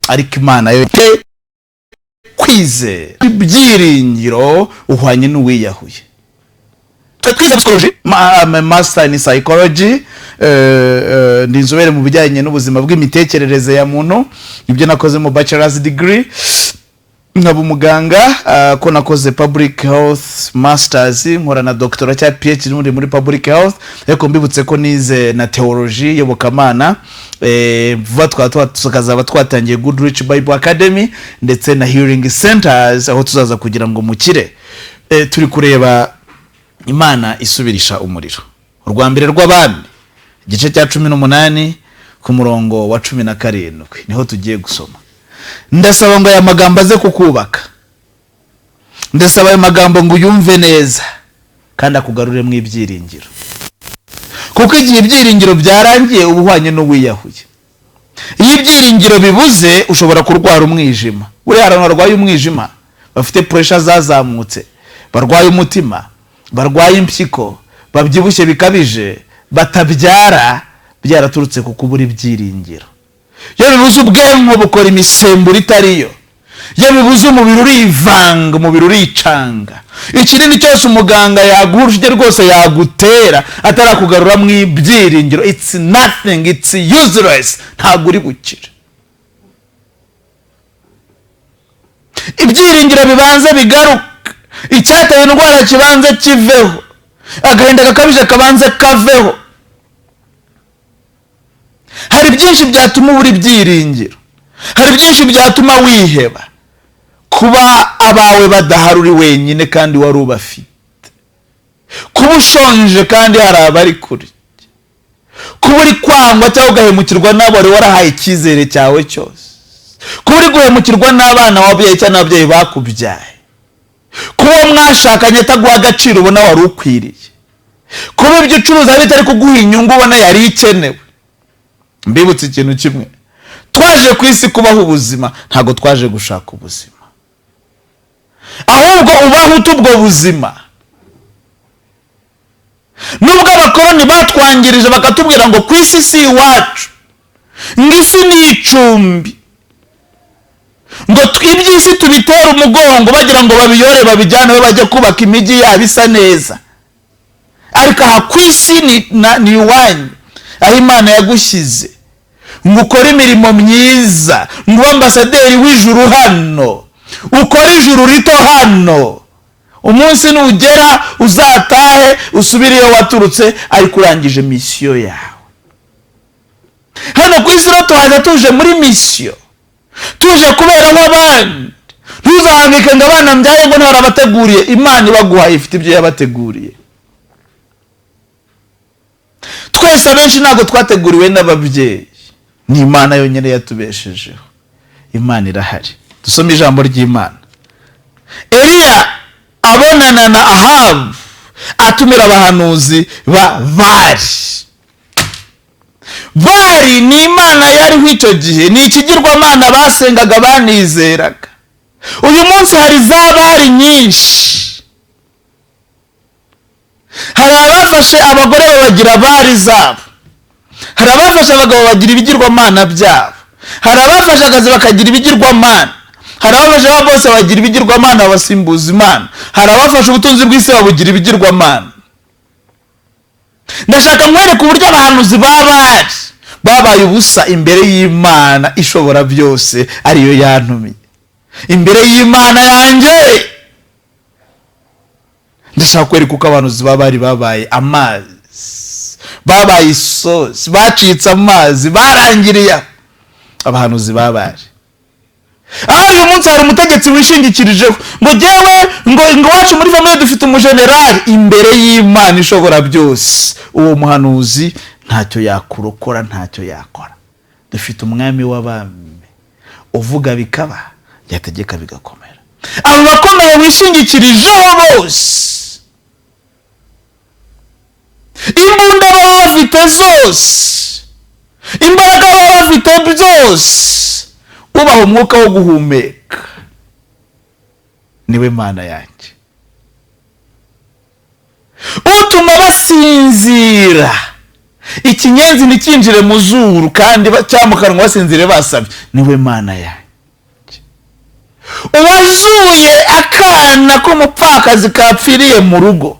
ariko Imana yo kwize ibyiringiro uhwanye n'uwiyahuye. Twize psychology, master in psychology, ndi inzobere mu bijyanye n'ubuzima bw'imitekerereze ya muntu. Ibyo nakoze mu bachelor's degree, nkaba umuganga, ko nakoze public health masters, nkora na doctorat cya PhD muri public health, ariko mbibutse ko nize na theology yobokamana. Vuba tukazaba twatangiye Goodrich Bible Academy ndetse na healing centers, aho tuzaza kugira ngo mukire. Turi kureba Imana isubirisha umuriro, urwa mbere rw'abami, igice cya 18 ku murongo wa 17 niho tugiye gusoma. Ndasaba ngo aya magambo aze kukubaka, ndasaba aya magambo ngo uyumve neza kandi akugarure mu ibyiringiro, kuko igihe ibyiringiro byarangiye ubuhwanye n'uwiyahuye. Iyo ibyiringiro bibuze ushobora kurwara umwijima. Buri abantu barwaye umwijima bafite pressure zazamutse, barwaye umutima, barwaye impyiko, babyibushye bikabije, batabyara, byaraturutse ku kubura ibyiringiro. Iyo bibuze ubwenge bukora imisemburo itariyo, iyo bibuze umubiri urivanga, umubiri uricanga, ikinini cyose umuganga yaguhurije rwose yagutera atarakugarura mu ibyiringiro, it's nothing, it's useless, ntabwo uri gukira. Ibyiringiro bibanze bigaruka, icyateye indwara kibanze kiveho, agahinda gakabije kabanze kaveho. Hari byinshi byatuma ubura ibyiringiro, hari byinshi byatuma wiheba. Kuba abawe badahari uri wenyine kandi wari ubafite, kuba ushonje kandi hari abari kure, kuba uri kwangwa cyangwa ugahemukirwa n'abo wari warahaye icyizere cyawe cyose, kuba uri guhemukirwa n'abana wabyaye cyangwa n'ababyeyi bakubyaye, kuba mwashakanye ataguha agaciro ubona wari ukwiriye, kuba ibyo ucuruza bitari kuguha inyungu ubona yari ikenewe. Mbibutse ikintu kimwe, twaje ku isi kubaho ubuzima, ntago twaje gushaka ubuzima, ahubwo ubaho utubwo buzima. Nubwo abakoroni batwangirije bakatubwira ngo ku isi si iwacu, ngo isi ni icumbi, ngo iby'isi tubitera umugongo bagira ngo babiyore babijyane bajye kubaka imijyi yabo isa neza, ariko aha ku isi ni iwanyu, aho Imana yagushyize ngo ukore imirimo myiza, ngo ambasaderi w'ijuru hano, ukore ijuru rito hano. Umunsi nugera uzatahe usubire iyo waturutse, ariko urangije misiyo yawe. Hano ku isi tuhaza tuje muri misiyo, tuje kubera nk'abandi. Ntuzahangike ngo abana mbyaye ngo ntarabateguriye, Imana ibaguhaye ifite ibyo yabateguriye. Twese abenshi ntabwo twateguriwe n'ababyeyi, ni Imana yonyine yatubeshejeho. Imana irahari. Dusome ijambo ry'Imana. Eliya abonana na Ahabu, atumira abahanuzi ba Bali. Bali ni Imana yariho icyo gihe, ni ikigirwamana basengaga banizeraga. Uyu munsi hari za Bali nyinshi. Hari abafashe abagore babagira Bali zabo, hari abafashe abagabo bagira ibigirwamana byabo, hari abafashe akazi bakagira ibigirwamana, hari abafashe aba bose bagira ibigirwamana basimbuza Imana, hari abafashe ubutunzi bw'isi babugira ibigirwamana. Ndashaka nkwereka uburyo abahanuzi babaye ubusa imbere y'Imana ishobora byose, ariyo yantumiye. Imbere y'Imana yanjye ndashaka kwereka uko abahanuzi babaye amazi, babaye isosi, bacitse amazi, barangiriye. Abahanuzi babaye. Uyu munsi hari umutegetsi wishingikirijeho ngo jewe ngo wacu muri famille dufite umujenerali. Imbere y'Imana ishobora byose uwo muhanuzi ntacyo yakurokora, ntacyo yakora. Dufite umwami w'abami uvuga bikaba, yategeka bigakomera. Abo bakomeye wishingikirijeho bose, imbunda baba bafite zose, imbaraga baba bafite byose, ubaho umwuka wo guhumeka, niwe Mana yanjye. Utuma basinzira ikinyenzi ntikinjire mu zuru kandi cyangwa mu kanwa basinzire basabye, niwe Mana yanjye. Uwazuye akana k'umupfakazi kapfiriye mu rugo,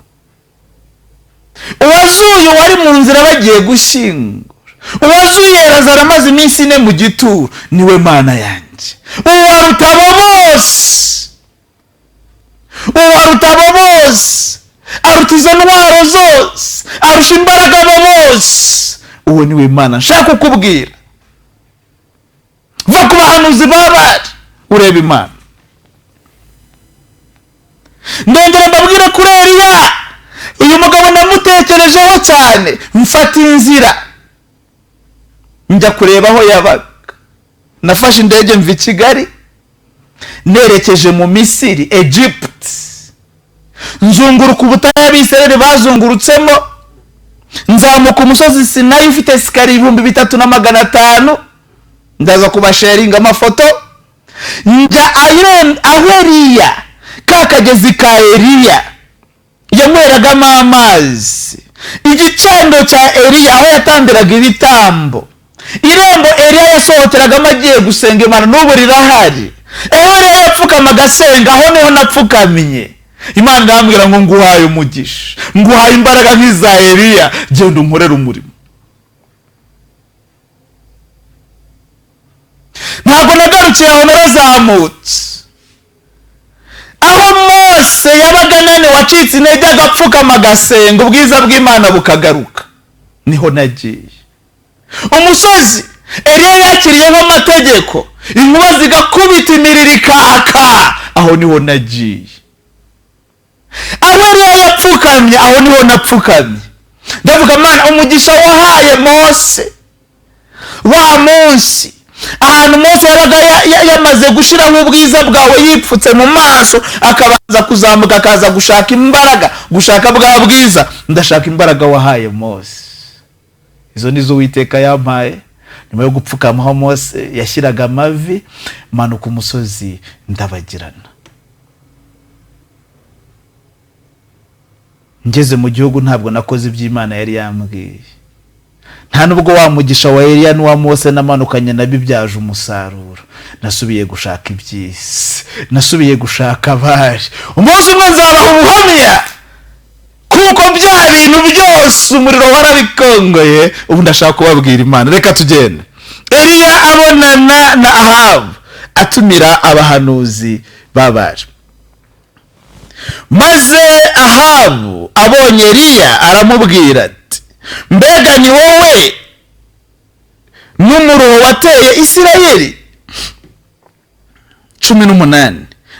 uwazuye wari mu nzira bagiye gushyingura, uwazuye Lazaro amaze iminsi 4 mu gituro, niwe Mana yanjye. Uwaruta abo bose, uwaruta abo bose, aruta izo ntwaro zose, arusha imbaraga abo bose, uwo niwe Mana nshaka kukubwira. Va ku bahanuzi b'abari ureba Imana. Ndongera mbabwira kuri Eliya, uyu mugabo namutekerejeho cyane, mfata inzira njya kureba aho yabaga. Nafashe indege mva i Kigali nerekeje mu Misiri, Egypt, nzunguruka ubutayu Abisirayeli bazungurutsemo, nzamuka umusozi Sinayi ufite sikari 3500, ndaza kubasharinga amafoto. Njya aho Eliya, ka kagezi ka Eliya yanyweragamo amazi, igicando cya Eliya aho yatambiraga ibitambo, irembo Eliya yasohoteragamo agiye gusenga Imana, n'ubu rirahari. Eliya yapfukamaga asenga, aho niho napfukamye. Imana irambwira ngo nguhaye umugisha, nguhaye imbaraga nk'iza Eliya, genda unkorere umurimo. Ntabwo nagarukiye aho, narazamutse aho Mose yabaga nane wacitse intege agapfukama agasenga, ubwiza bw'Imana bukagaruka, niho nagiye. Umusozi Eliya yakiriyeho amategeko, inkuba zigakubita imiriro ikaka, aho niho nagiye. Aho Eliya yapfukamye, aho niho napfukamye. Ndavuga Mana, umugisha wahaye Mose wa munsi, ahantu Mose yabaga yamaze gushiraho ubwiza bwawe, yipfutse mu maso, akabanza kuzamuka akaza gushaka imbaraga, gushaka bwa bwiza. Ndashaka imbaraga wahaye Mose, izo nizo Uwiteka yampaye. Nyuma yo gupfukamaho Mose yashyiraga amavi, manuka umusozi ndabagirana. Ngeze mu gihugu ntabwo nakoze iby'Imana yari yambwiye. Nta nubwo wa mugisha wa Eliya n'uwa Mose namanukanye nabibyaje umusaruro. Nasubiye gushaka iby'isi, nasubiye gushaka abari. Umunsi umwe nzabaha ubuhamya kuko bya bintu byose umuriro warabikongoye. Ubu ndashaka kubabwira Imana. Reka tugende. Eliya abonana na Ahabu, atumira abahanuzi b'abari. Maze Ahabu abonye Eliya aramubwira ati, mbega ni wowe n'umuruho wateye Isirayeli? 18.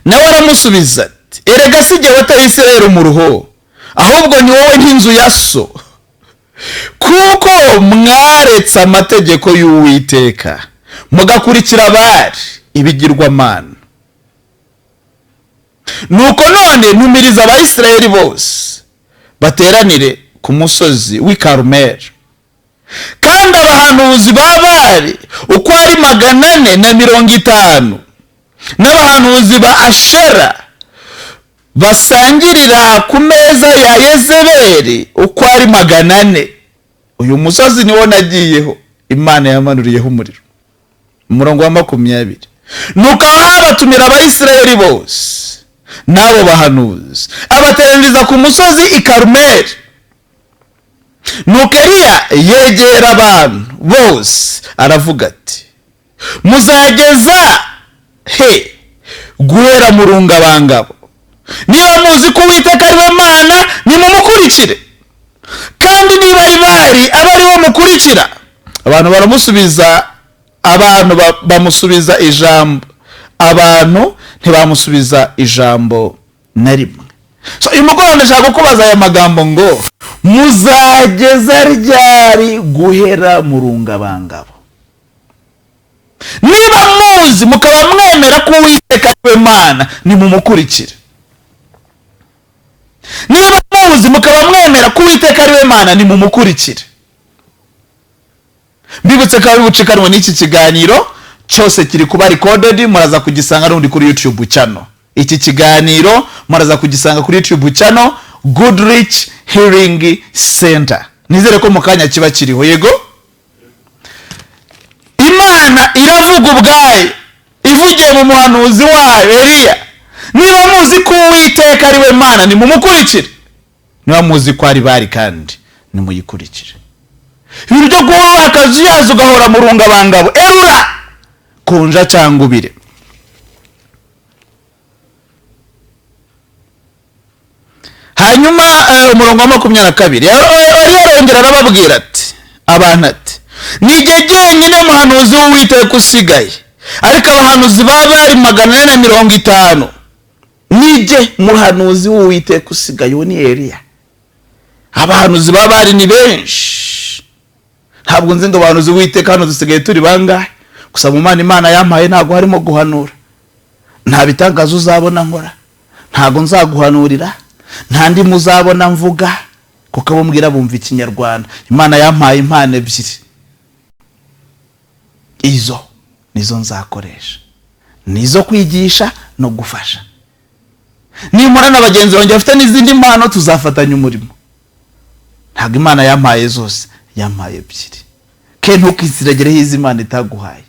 Nawe aramusubiza ati, erega si jye wateye Isirayeli umuruho, ahubwo ni wowe n'inzu ya so, kuko mwaretse amategeko y'Uwiteka mugakurikira abari ibigirwamana. Nuko none ntumiriza Abayisirayeli bose bateranire ku musozi w'i Karumeli, kandi abahanuzi b'abari uko ari 450 n'abahanuzi ba Ashera basangirira ku meza ya Yezebeli uko ari 400. Uyu musozi niwo nagiyeho, Imana yamanuriyeho umuriro. Umurongo wa 20. Nuko abatumira Abayisirayeli bose n'abo bahanuzi, abateraniriza ku musozi i Karumeli. Nuko Eliya yegera abantu bose aravuga ati, muzageza he guhera mu rungabangabo? Niba muzi ko Uwiteka ari we Mana, nimumukurikire, kandi niba ibari aba ari we mukurikira. Abantu baramusubiza, abantu bamusubiza ijambo, abantu ntibamusubiza ijambo na rimwe. So uyu mugoroba ndashaka kubaza aya magambo ngo, muzageza ryari guhera mu rungabangabo? Niba muzi mukaba mwemera ko Uwiteka ari we Mana, nimumukurikire. Niba muzi mukaba mwemera ko Uwiteka ari we Mana, nimumukurikire. Mbibutse ko bucikanwa n'iki kiganiro cyose kiri kuba recorded, muraza kugisanga n'undi kuri YouTube channel. Iki kiganiro muraza kugisanga kuri YouTube channel Goodrich Hearing Center. nizere ko mu kanya kiba kiriho. Yego, Imana iravuga ubwayo ivugiye mu muhanuzi wayo Eliya, niba muzi ko Uwiteka ari we Mana nimumukurikire, niba muzi ko ari bari kandi nimuyikurikire. Ibintu byo guhora akazuyaza ugahora mu rungabangabo erura konja cyangwa ubire. Hanyuma umurongo wa 22 yarongera arababwira ati abantu ati nije jyenyine muhanuzi w'Uwiteka usigaye, ariko abahanuzi baba ari 450. Nije muhanuzi w'Uwiteka usigaye, uwo ni Eliya. Abahanuzi baba ari ni benshi, ntabwo nzi ngo abahanuzi w'Uwiteka hano dusigaye turi bangahe. Gusa mu Imana yampaye ntabwo harimo guhanura, nta bitangazo uzabona nkora, ntabwo nzaguhanurira, nta ndi muzabona mvuga, kuko abambwira bumva Ikinyarwanda. Imana yampaye impano ebyiri, izo nizo nzakoresha, nizo kwigisha no gufasha. Nimura na bagenzi banjye bafite n'izindi mpano tuzafatanya umurimo. Ntabwo Imana yampaye zose, yampaye ebyiri. Ke ntukisiregereho izi Imana itaguhaye,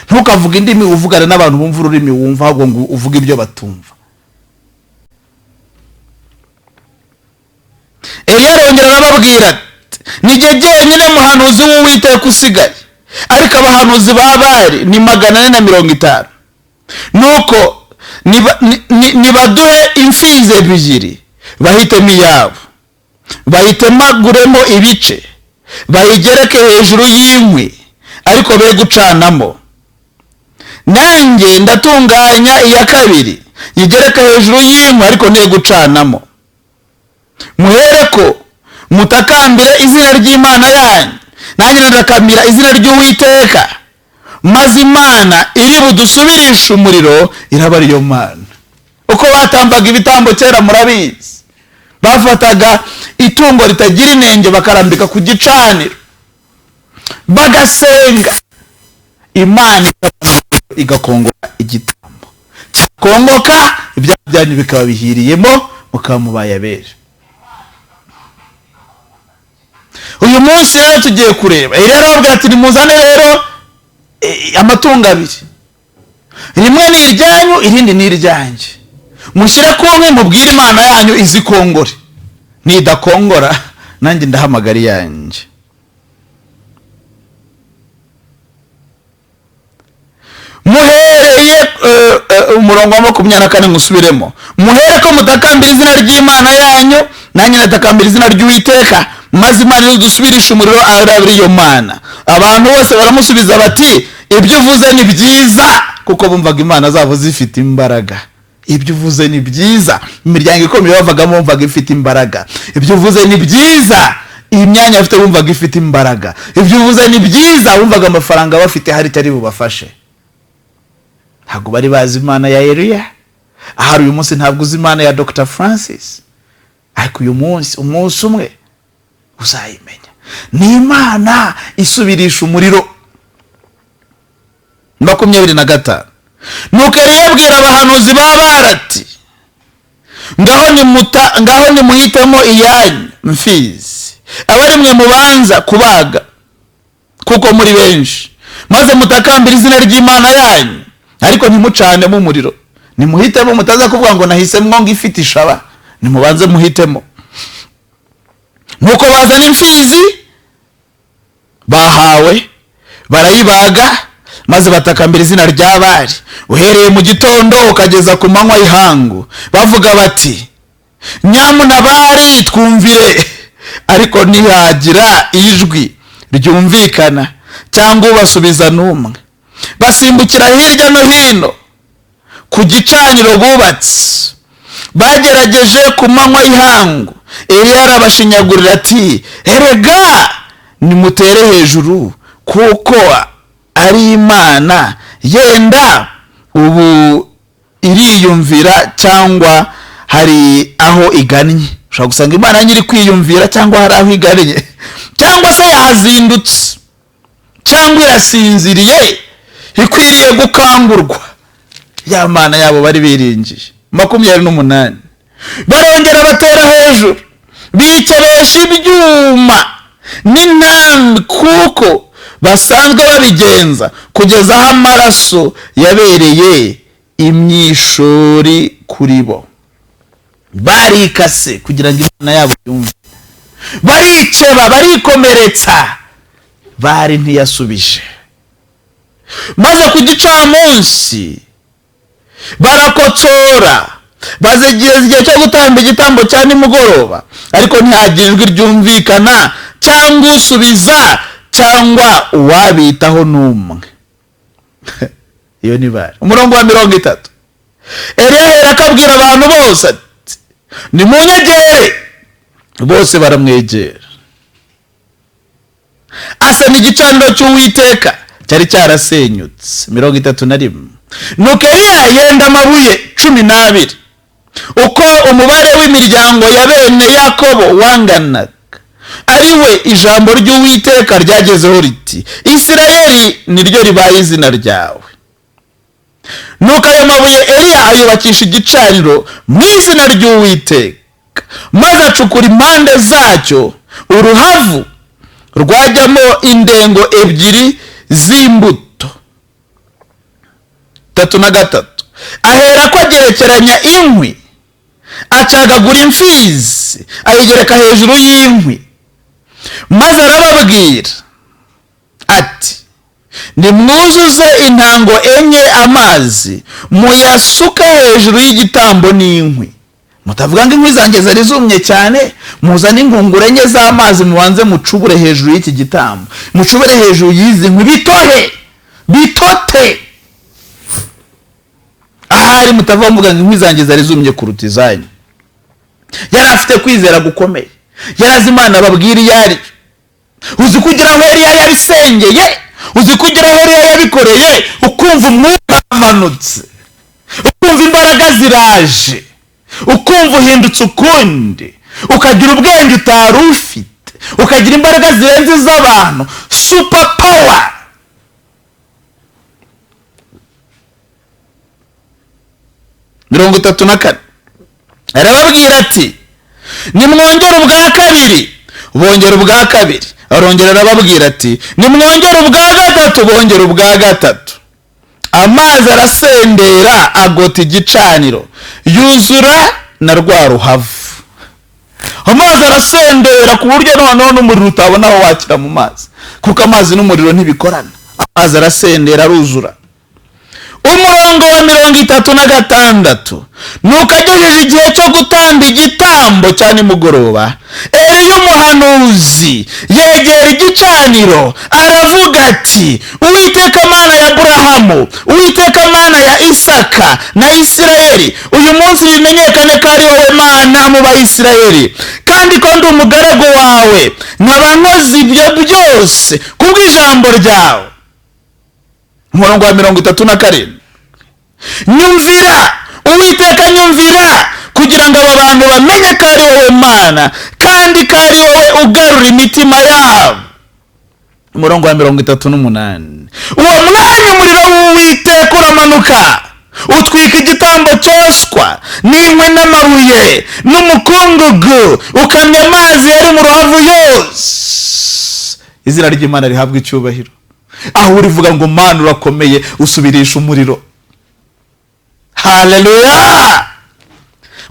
ntukavuga indimi uvugana n'abantu bumva ururimi wumva, ahubwo ngo uvuge ibyo batumva. Eliya arongera arababwira ati nije jyenyine muhanuzi w'Uwiteka usigaye, ariko abahanuzi ba Bali ni 450. Nuko nibaduhe imfizi ebyiri bahitemo iyabo, bahitemaguremo ibice, bayigereke hejuru y'inkwi, ariko be gucanamo. Nanjye ndatunganya iya kabiri, yigereke hejuru y'inkwi, ariko ne gucanamo. Muhereko mutakambire izina ry'Imana yanyu, nanjye ndatakambira izina ry'Uwiteka, maze Imana iri budusubirisha umuriro iraba ariyo Mana. Uko batambaga ibitambo kera murabizi, bafataga itungo ritagira inenge bakarambika ku gicaniro bagasenga, Imana igakongora igitambo, cyakongoka ibyaha byanyu bikaba bihiriyemo, mukaba mubaye abere. Uyu munsi rero tugiye kureba, rero arababwira ati nimuzane rero amatungo abiri, rimwe ni iryanyu irindi ni iryanjye, mushyire kumwe mubwire Imana yanyu izikongore, nidakongora nanjye ndahamagara iyanjye. Muhereye umurongo wa 24 ngusubiremo, muhereko mutakambira izina ry'Imana yanyu, nanjye ndatakambira izina ry'Uwiteka, maze Imana idusubirisha umuriro arabira iyo Mana. Abantu bose baramusubiza bati ibyo uvuze ni byiza, kuko bumvaga Imana zabo zifite imbaraga. Ibyo uvuze ni byiza, imiryango ikomeye bavagamo bumvaga ifite imbaraga. Ibyo uvuze ni byiza, imyanya afite bumvaga ifite imbaraga. Ibyo uvuze ni byiza, bumvaga amafaranga bafite hari tari bubafashe. Ntabwo bari bazi Imana ya Eliya. Ahari uyu munsi ntabwo uzi Imana ya Dr. Francis, ariko uyu munsi umunsi umwe uzayimenya. Ni Imana isubirisha umuriro. 25. Nuko Eliya abwira abahanuzi ba Bali ati ngaho nimuhitemo iyanyu mfizi, abari mwe mubanza kubaga kuko muri benshi, maze mutakambira izina ry'Imana yanyu, ariko ntimucanemo umuriro. Nimuhitemo, mutaza kuvuga ngo nahisemo ngo ifite ishaba, nimubanze muhitemo. Nuko bazana imfizi bahawe, barayibaga, maze batakambira izina rya Bali, uhereye mu gitondo ukageza ku manywa y'ihangu, bavuga bati nyamuna Bali twumvire. Ariko ntihagira ijwi ryumvikana cyangwa ubasubiza n'umwe. Basimbukira hirya no hino ku gicaniro bubatse, bagerageje ku manywa y'ihangu. Eliya arabashinyagurira ati erega nimutere hejuru, kuko ari Imana, yenda ubu iriyumvira cyangwa hari aho igannye. Ushobora gusanga Imana nyiri kwiyumvira cyangwa hari aho igannye, cyangwa se yahazindutse, cyangwa irasinziriye ikwiriye gukangurwa. Ya Mana yabo bari biringiye. 28. Barongera batera hejuru, bikeresha ibyuma n'intambi kuko basanzwe babigenza kugeza aho amaraso yabereye imyishori kuri bo. Barikase kugira ngo Imana yabo yumve, bariceba, barikomeretsa, bari ntiyasubije. Maze ku gicamunsi barakotsora, bazigeza igihe cyo gutamba igitambo cya nimugoroba, ariko ntihagire ijwi ryumvikana cyangwa usubiza cyangwa uwabitaho n'umwe. Iyo ni bari. Umurongo wa 30. Eliya ahera akabwira abantu bose ati nimunyegere. Bose baramwegera. Asana igicaniro cy'Uwiteka cyari cyarasenyutse. 31. Nuko Eliya yenda amabuye 12 uko umubare w'imiryango ya bene Yakobo wanganaga, ari we ijambo ry'Uwiteka ryagezeho riti Isirayeli niryo ribaye izina ryawe. Nuko ayo mabuye Eliya ayubakisha igicaniro mu izina ry'Uwiteka, maze acukura impande zacyo uruhavu rwajyamo indengo 2 z'imbuto. 33. Ahera ko agerekeranya inkwi, acagagura imfizi ayigereka hejuru y'inkwi, maze arababwira ati nimwuzuze intango 4 amazi muyasuka hejuru y'igitambo n'inkwi. Mutavuga ngo inkwi zanjye zari zumye cyane, muzane ingunguru 4 z'amazi mubanze mucubure hejuru y'iki gitambo, mucubure hejuru y'izi nkwi bitote. Ahari mutavuga ngo inkwi zanjye zari zumye kuruta izanyu. Yari afite kwizera gukomeye, yarazi Imana babwira iyari. Uzi kugira aho Eliya yabisengeye, uzi kugira aho Eliya yabikoreye, ukumva umwuka amanutse, ukumva imbaraga ziraje, ukumva uhindutse ukundi, ukagira ubwenge utari ufite, ukagira imbaraga zirenze iz'abantu, super power. Mirongo 34. Arababwira ati nimwongere ubwa 2, bongera ubwa 2. Arongera arababwira ati nimwongere ubwa 3, bongera ubwa 3. Amazi arasendera agota igicaniro, yuzura na rwa ruhavu. Amazi arasendera ku buryo noneho n'umuriro utabona aho wakira mu mazi, kuko amazi n'umuriro ntibikorana. Amazi arasendera aruzura. Umurongo wa 36. Nuko agejeje igihe cyo gutamba igitambo cya nimugoroba, Eliya umuhanuzi yegera igicaniro aravuga ati Uwiteka Mana ya Aburahamu, Uwiteka Mana ya Isaka na Isirayeli, uyu munsi bimenyekane ko ari wowe Mana mu Bayisirayeli, kandi ko ndi umugaragu wawe, nkaba nkoze ibyo byose kubw'ijambo ryawe. Umurongo wa 37. Nyumvira Uwiteka, nyumvira, kugira ngo aba bantu bamenye ko ari wowe Mana, kandi ko ari wowe ugarura imitima yabo. Umurongo wa 38. Uwo mwanya umuriro w'Uwiteka uramanuka, utwika igitambo cyoswa n'inkwi n'amabuye n'umukungugu, ukamya amazi yari mu ruhavu yose. Izina ry'Imana rihabwa icyubahiro. Aho urivuga ngo Mana urakomeye, usubirisha umuriro. Haleluya.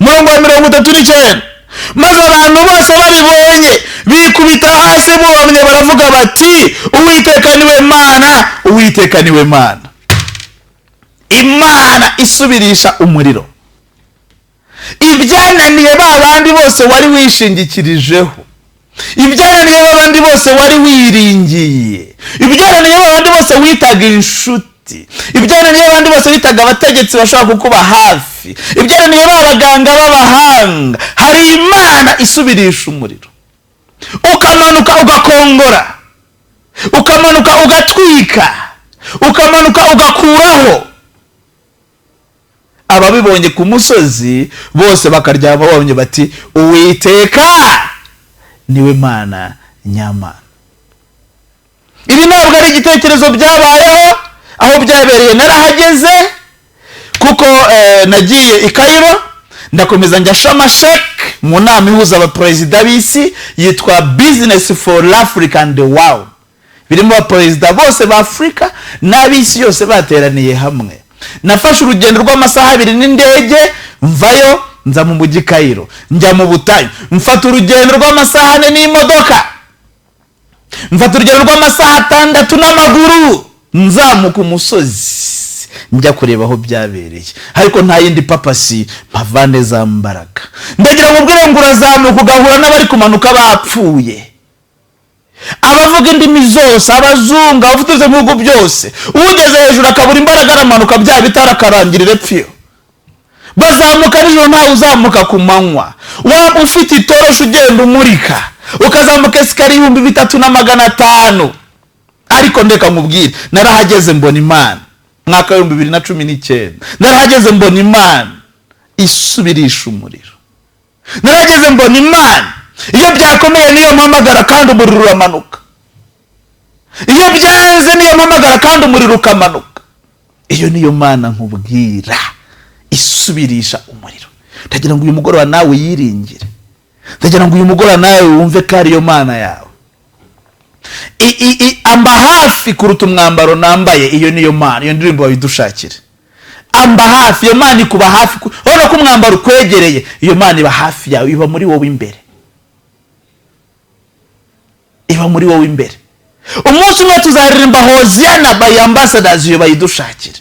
Umurongo wa 39. Maze abantu bose babibonye bikubita hasi bubamye, baravuga bati Uwiteka niwe Mana, Uwiteka niwe Mana. Imana isubirisha umuriro. Ibyananiye ba bandi bose wari wishingikirijeho, ibyananiye ba bandi bose wari wiringiye, ibyananiye ba bandi bose witaga inshuti, ibyananiye ba bandi bose witaga abategetsi bashobora kukuba hafi, ibyananiye ba baganga b'abahanga, hari Imana isubirisha umuriro. Ukamanuka ugakongora, ukamanuka ugatwika, ukamanuka ugakuraho. Ababibonye ku musozi bose bakaryama babonye bati Uwiteka niwe Mana nyamana. Ibi ntabwo ari igitekerezo byabayeho, aho byabereye narahageze, kuko nagiye i Cairo, ndakomeza njya Shamashek mu nama ihuza abaperezida b'isi yitwa Business for Africa and the World, birimo abaperezida bose ba Afrika n'ab'isi yose bateraniye hamwe. Nafashe urugendo rw'amasaha 2 n'indege, mvayo nza mu mujyi Cairo, njya mu butayu, mfata urugendo rw'amasaha 4 n'imodoka, mfata urugendo rw'amasaha 6 n'amaguru, nzamuka umusozi njya kureba aho byabereye, ariko nta yindi papasi mpavane za mbaraga. Ndagira ngo ubwire ngo urazamuka ugahura n'abari kumanuka bapfuye, abavuga indimi zose, abazungu, abavutuze mu bihugu byose, ugeze hejuru akabura imbaraga aramanuka bya bitarakarangirira epfyo. Bazamuka nijoro, ntawe uzamuka ku manywa. Waba ufite itoroshi ugenda umurika, ukazamuka esikariye 3500. Ariko ndeka nkubwire, narahageze mbona Imana mwaka 2019, narahageze mbona Imana isubirisha umuriro, narahageze mbona Imana iyo byakomeye niyo mpamagara kandi umuriro uramanuka, iyo byanze niyo mpamagara kandi umuriro ukamanuka. Iyo niyo Mana nkubwira isubirisha umuriro. Ndagira ngo uyu mugoroba nawe yiringire, ndagira ngo uyu mugoroba nawe wumve ko ari yo Mana yawe. Amba hafi kuruta umwambaro nambaye, iyo niyo Mana. Iyo ndirimbo babidushakire. Amba hafi, iyo Mana ikuba hafi, urabona ko umwambaro ukwegereye, iyo Mana iba hafi yawe, iba muri wowe imbere, iba muri wowe imbere. Umunsi umwe tuzaririmba Hosiana by Ambassadors, iyo bayidushakire.